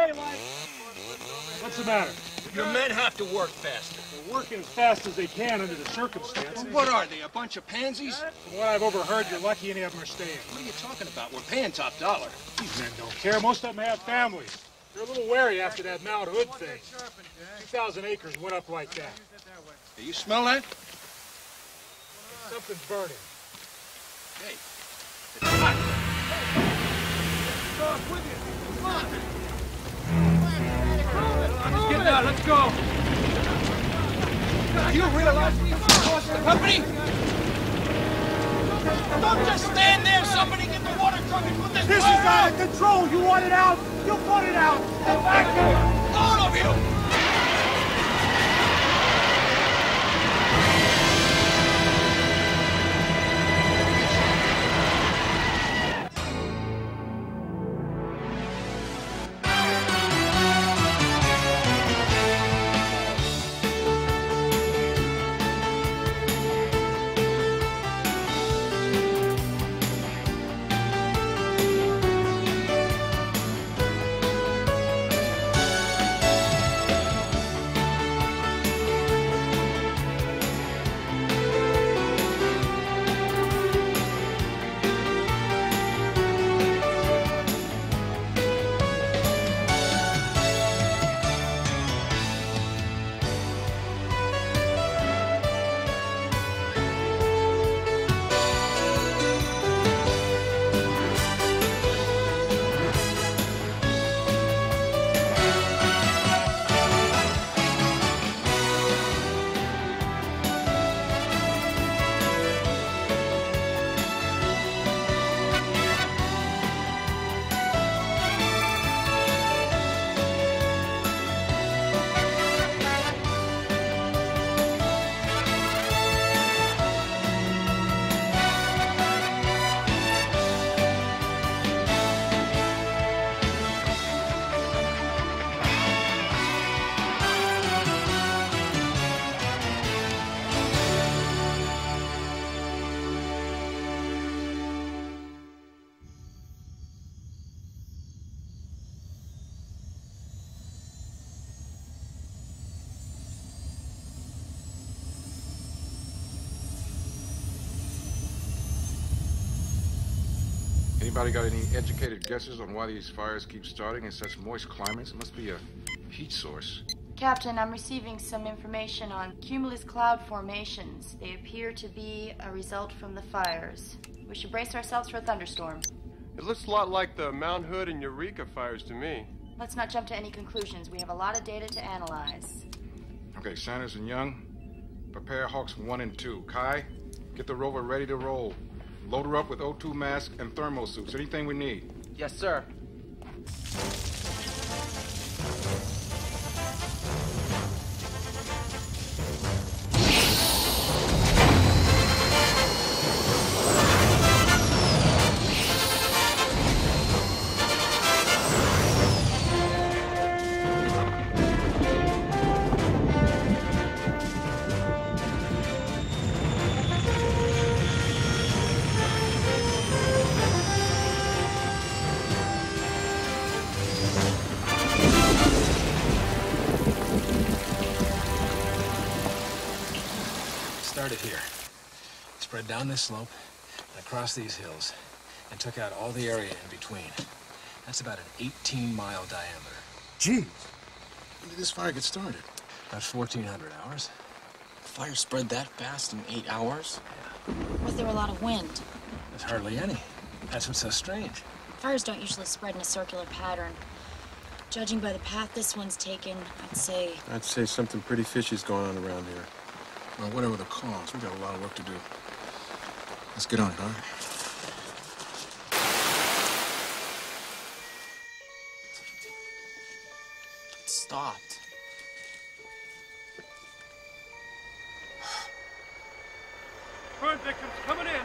daylight. What's the matter? Your men have to work faster. They're working as fast as they can under the circumstances. Well, what are they, a bunch of pansies? From what I've overheard, you're lucky any of them are staying. What are you talking about? We're paying top dollar. These men don't care. Most of them have families. They're a little wary after that Mount Hood thing. 2,000 acres went up like that. Hey, you smell that? Something's burning. Hey. Let's get out. Let's go. Do you realize what this cost the company? Don't just stand there. Somebody get the water truck and put this This is fire out of control. You want it out? You put it out. Get back here. All of you. Anybody got any educated guesses on why these fires keep starting in such moist climates? It must be a heat source. Captain, I'm receiving some information on cumulus cloud formations. They appear to be a result from the fires. We should brace ourselves for a thunderstorm. It looks a lot like the Mount Hood and Eureka fires to me. Let's not jump to any conclusions. We have a lot of data to analyze. Okay, Sanders and Young, prepare Hawks 1 and 2. Kai, get the rover ready to roll. Load her up with O2 masks and thermal suits. Anything we need. Yes, sir. Started here, spread down this slope and across these hills, and took out all the area in between. That's about an 18-mile diameter. Geez. When did this fire get started? About 1,400 hours. Fire spread that fast in 8 hours? Yeah. Was there a lot of wind? There's hardly any. That's what's so strange. Fires don't usually spread in a circular pattern. Judging by the path this one's taken, I'd say something pretty fishy's going on around here. Well, whatever the cause, we got a lot of work to do. Let's get on it, all right? It stopped. Burn victims coming in.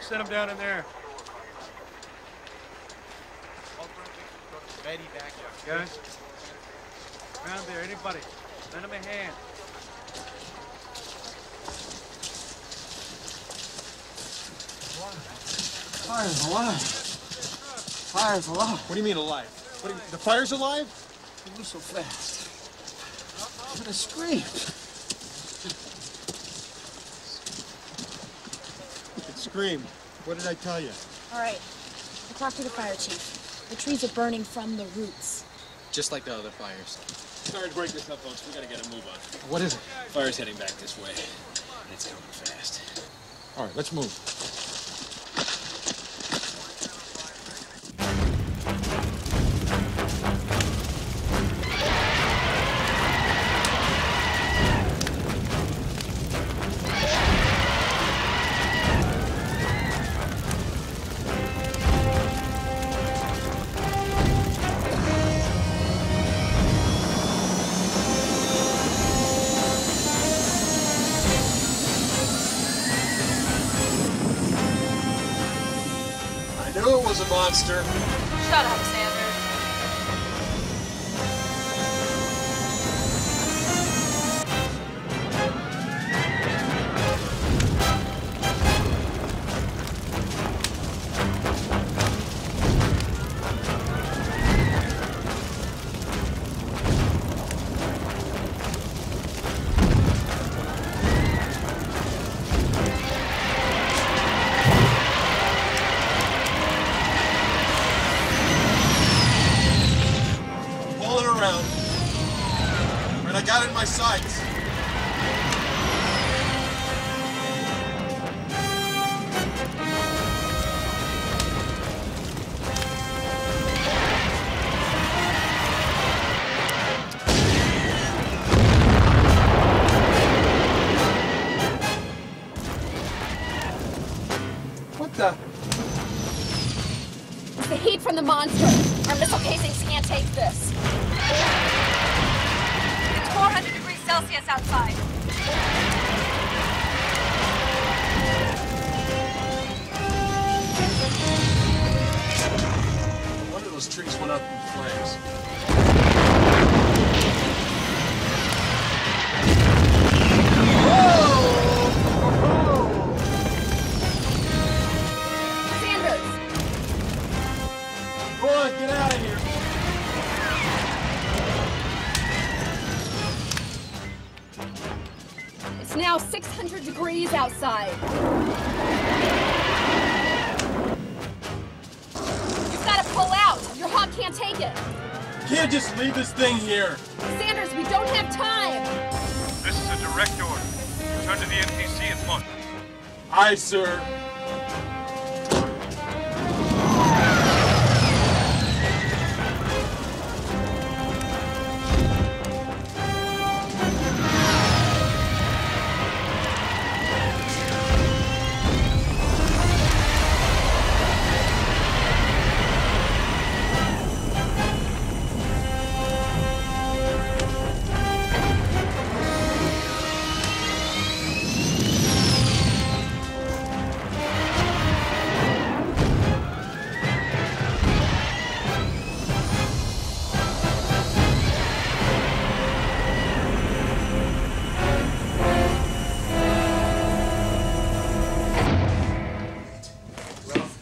Send them down in there. Ready back up. Guys, around there, anybody? Lend him a hand. Fire's alive. Fire's alive. What do you mean alive? The fire's alive? It was so fast. I'm gonna scream. You could scream. What did I tell you? All right. I talked to the fire chief. The trees are burning from the roots. Just like the other fires. Sorry to break this up, folks. We gotta get a move on. What is it? Fire's heading back this way. And it's coming fast. All right, let's move. A monster. Shut up, Sanders. I got it in my sights. What the? It's the heat from the monster. Our missile casings can't take this. 400 degrees Celsius outside. One of those trees went up in flames. Sanders! Go on, get out of here. It's now 600 degrees outside. You've got to pull out. Your hawk can't take it. You can't just leave this thing here. Sanders, we don't have time. This is a direct order. Return to the NTC at once. Aye, sir.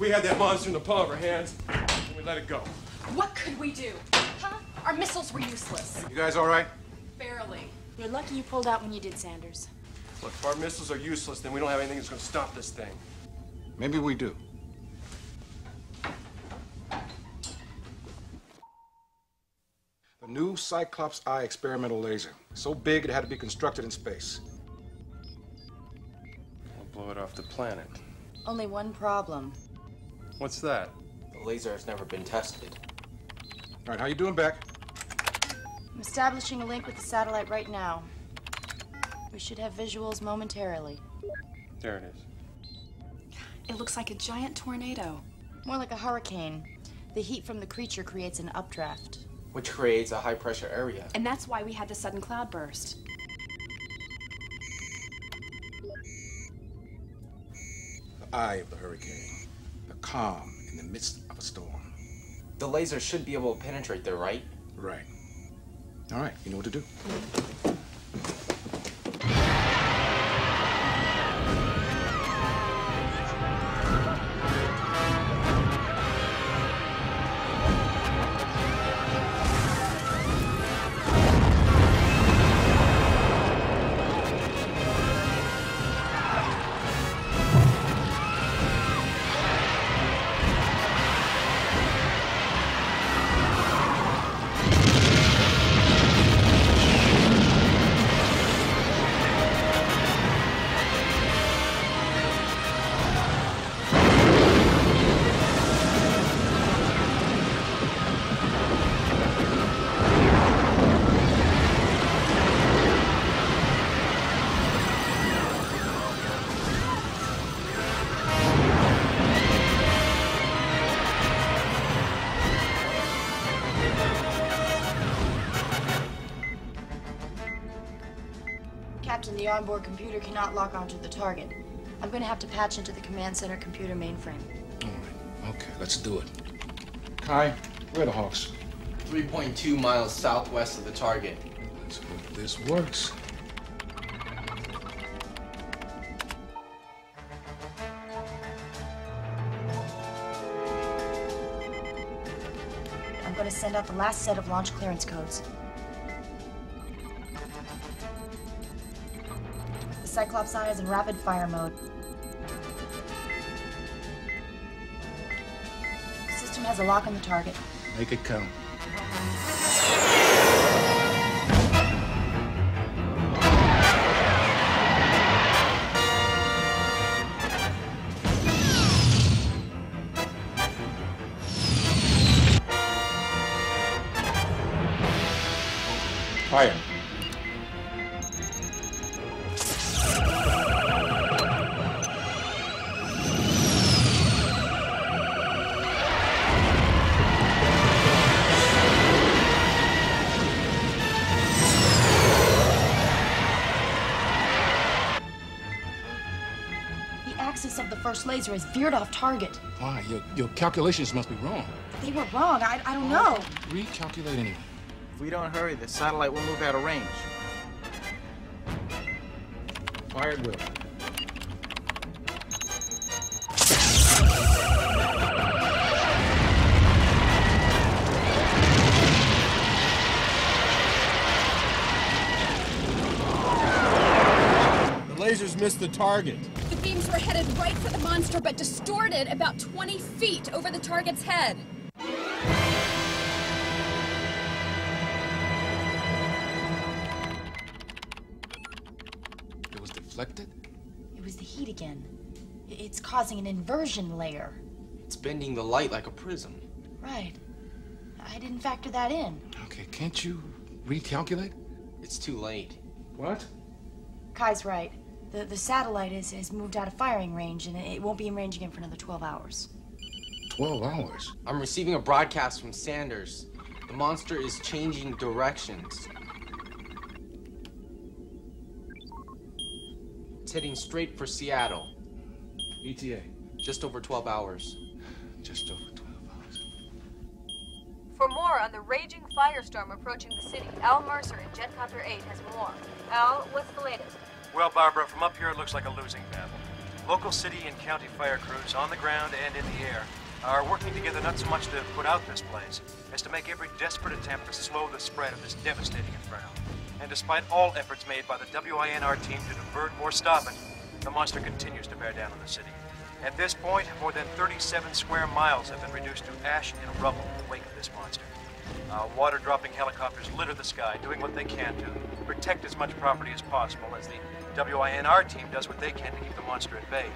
We had that monster in the palm of our hands, and we let it go. What could we do? Huh? Our missiles were useless. You guys all right? Barely. You're lucky you pulled out when you did, Sanders. Look, if our missiles are useless, then we don't have anything that's going to stop this thing. Maybe we do. The new Cyclops Eye experimental laser. So big it had to be constructed in space. We'll blow it off the planet. Only one problem. What's that? The laser has never been tested. All right, how you doing, Beck? I'm establishing a link with the satellite right now. We should have visuals momentarily. There it is. It looks like a giant tornado. More like a hurricane. The heat from the creature creates an updraft. Which creates a high-pressure area. And that's why we had the sudden cloud burst. The eye of the hurricane. The calm in the midst of a storm. The laser should be able to penetrate there, right? Right. All right, you know what to do. Captain, the onboard computer cannot lock onto the target. I'm going to have to patch into the command center computer mainframe. All right. Okay, let's do it. Kai, where are the Hawks? 3.2 miles southwest of the target. Let's hope this works. I'm going to send out the last set of launch clearance codes. The Cyclops Eye is in rapid fire mode. The system has a lock on the target. Make it count. Fire. The axis of the first laser is veered off target. Why? Your calculations must be wrong. They were wrong. I don't know. Recalculate anyway. If we don't hurry, the satellite will move out of range. Fire at will. The lasers missed the target. The beams were headed right for the monster, but distorted about 20 feet over the target's head. It was deflected? It was the heat again. It's causing an inversion layer. It's bending the light like a prism. Right. I didn't factor that in. Okay, can't you recalculate? It's too late. What? Kai's right. The satellite has moved out of firing range, and it won't be in range again for another 12 hours. 12 hours? I'm receiving a broadcast from Sanders. The monster is changing directions. It's heading straight for Seattle. ETA? Just over 12 hours. Just over 12 hours. For more on the raging firestorm approaching the city, Al Mercer in Jetcopter 8 has more. Al, what's the latest? Well, Barbara, from up here it looks like a losing battle. Local city and county fire crews on the ground and in the air are working together not so much to put out this blaze as to make every desperate attempt to slow the spread of this devastating inferno. And despite all efforts made by the WINR team to divert or stop it, the monster continues to bear down on the city. At this point, more than 37 square miles have been reduced to ash and rubble in the wake of this monster. Water-dropping helicopters litter the sky, doing what they can to protect as much property as possible, as the WINR team does what they can to keep the monster at bay.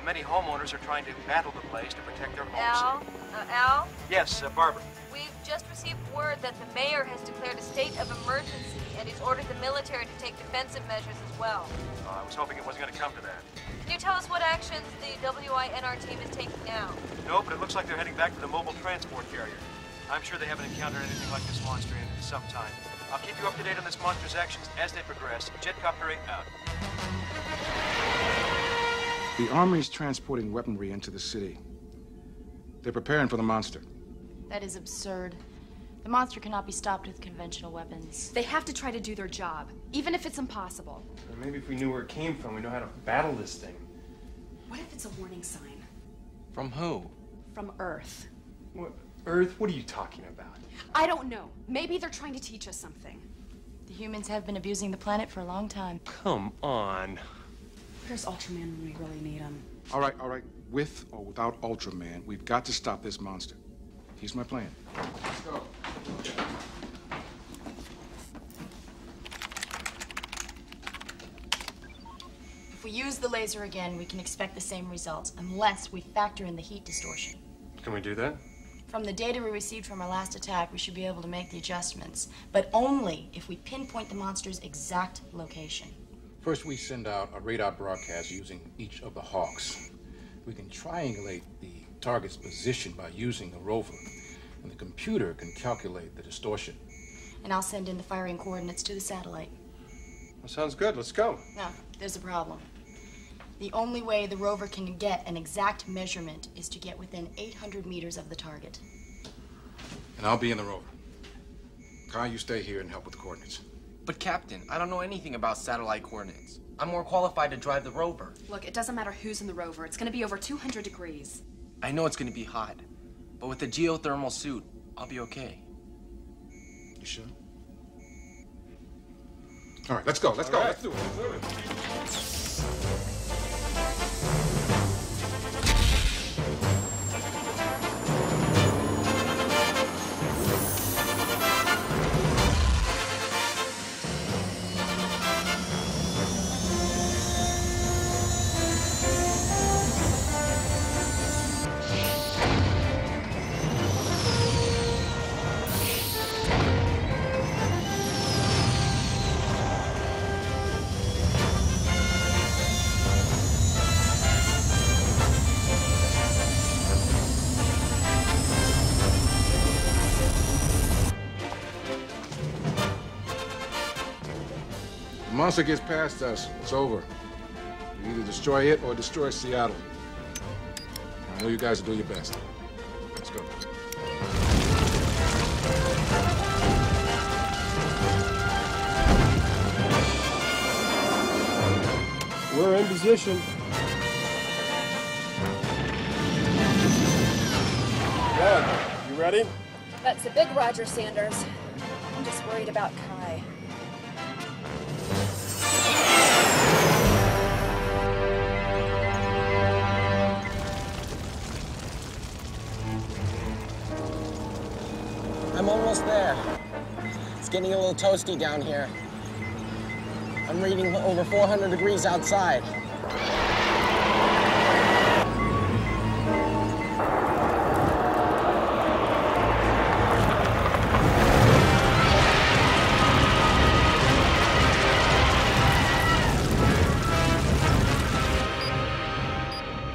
Many homeowners are trying to battle the blaze to protect their homes. Al? Yes, Barbara. We've just received word that the mayor has declared a state of emergency and he's ordered the military to take defensive measures as well. I was hoping it wasn't going to come to that. Can you tell us what actions the WINR team is taking now? No, but it looks like they're heading back to the mobile transport carrier. I'm sure they haven't encountered anything like this monster in some time. I'll keep you up to date on this monster's actions as they progress. Jetcopter 8 out. The Army's transporting weaponry into the city. They're preparing for the monster. That is absurd. The monster cannot be stopped with conventional weapons. They have to try to do their job, even if it's impossible. Well, maybe if we knew where it came from, we know how to battle this thing. What if it's a warning sign? From who? From Earth. What? Earth? What are you talking about? I don't know. Maybe they're trying to teach us something. The humans have been abusing the planet for a long time. Come on. Where's Ultraman when we really need him? All right. With or without Ultraman, we've got to stop this monster. Here's my plan. Let's go. If we use the laser again, we can expect the same results, unless we factor in the heat distortion. Can we do that? From the data we received from our last attack, we should be able to make the adjustments, but only if we pinpoint the monster's exact location. First, we send out a radar broadcast using each of the Hawks. We can triangulate the target's position by using the rover, and the computer can calculate the distortion. And I'll send in the firing coordinates to the satellite. That sounds good. Let's go. Now, there's a problem. The only way the rover can get an exact measurement is to get within 800 meters of the target. And I'll be in the rover. Kai, you stay here and help with the coordinates. But Captain, I don't know anything about satellite coordinates. I'm more qualified to drive the rover. Look, it doesn't matter who's in the rover. It's gonna be over 200 degrees. I know it's gonna be hot, but with the geothermal suit, I'll be okay. You sure? All right, let's go. Let's go. Let's do it. The monster gets past us, it's over. We either destroy it or destroy Seattle. I know you guys will do your best. Let's go. We're in position. Good. You ready? That's a big Roger, Sanders. I'm just worried about Kai. I'm almost there. It's getting a little toasty down here. I'm reading over 400 degrees outside.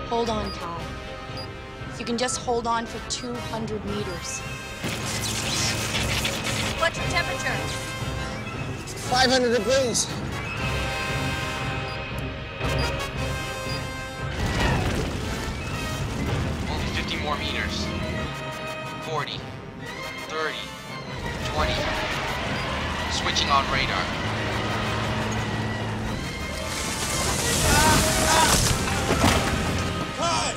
Hold on, Kai. If you can just hold on for 200 meters. What's your temperature? 500 degrees. Only 50 more meters. 40, 30, 20. Switching on radar. Kai!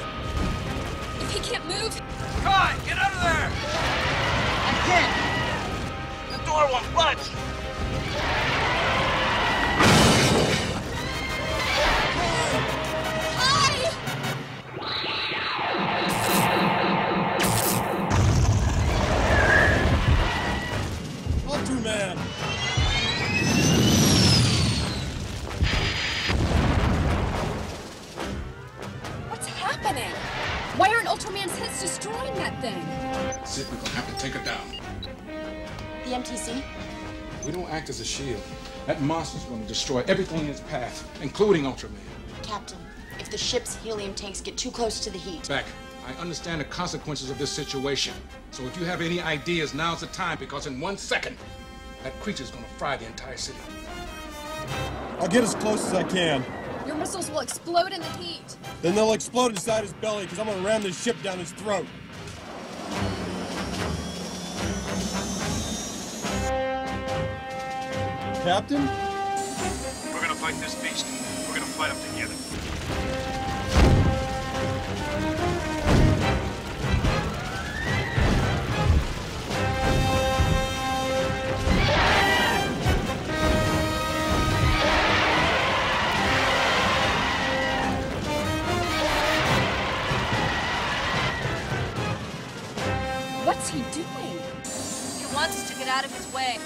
If he can't move... Kai, get out of there! I can't! The door won't budge! Ultraman! What's happening? Why aren't Ultraman's heads destroying that thing? That's it, we're gonna have to take it down. The MTC? We don't act as a shield. That monster's gonna destroy everything in its path, including Ultraman. Captain, if the ship's helium tanks get too close to the heat... Beck, I understand the consequences of this situation. So if you have any ideas, now's the time, because in 1 second, that creature's gonna fry the entire city. I'll get as close as I can. Your missiles will explode in the heat. Then they'll explode inside his belly, because I'm gonna ram this ship down his throat. Captain? We're gonna fight this beast. We're gonna fight him together. What's he doing? He wants us to get out of his way.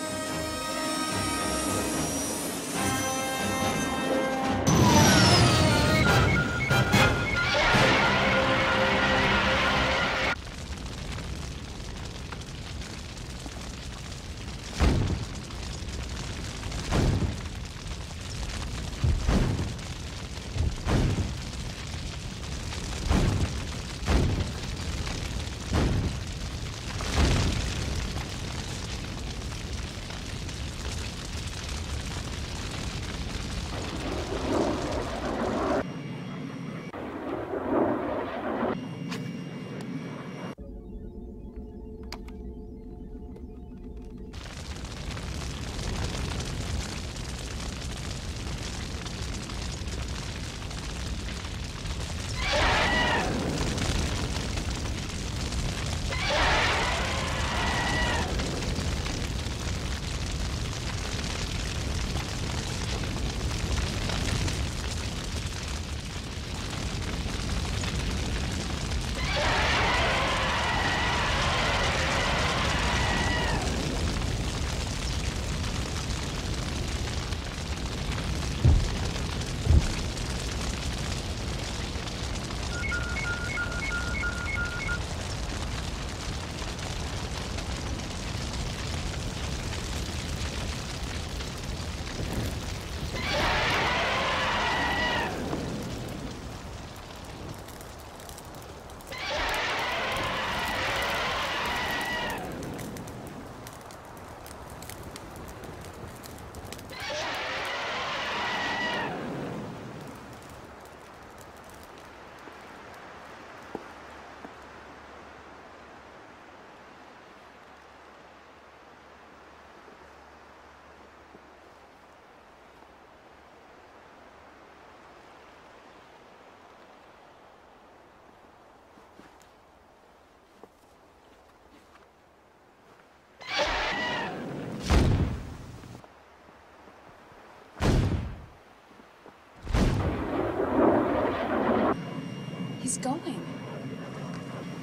He's going.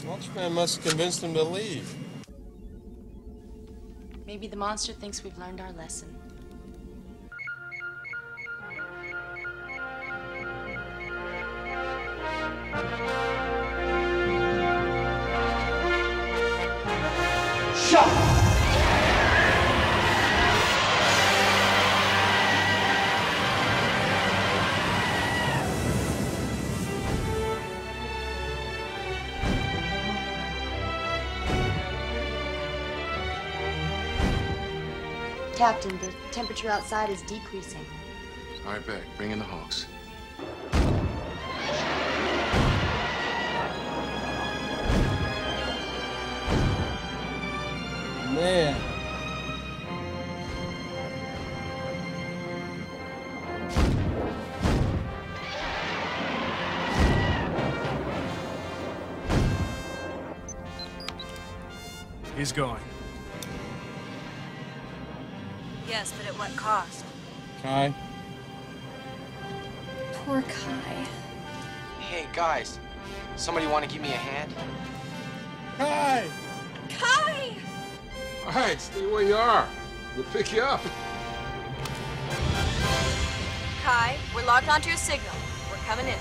Ultraman must have convinced him to leave. Maybe the monster thinks we've learned our lesson. Shut! Captain, the temperature outside is decreasing. All right, back. Bring in the Hawks. Man. He's going. Yes, but at what cost? Kai? Poor Kai. Hey, guys. Somebody want to give me a hand? Kai! Kai! All right, stay where you are. We'll pick you up. Kai, we're locked onto your signal. We're coming in.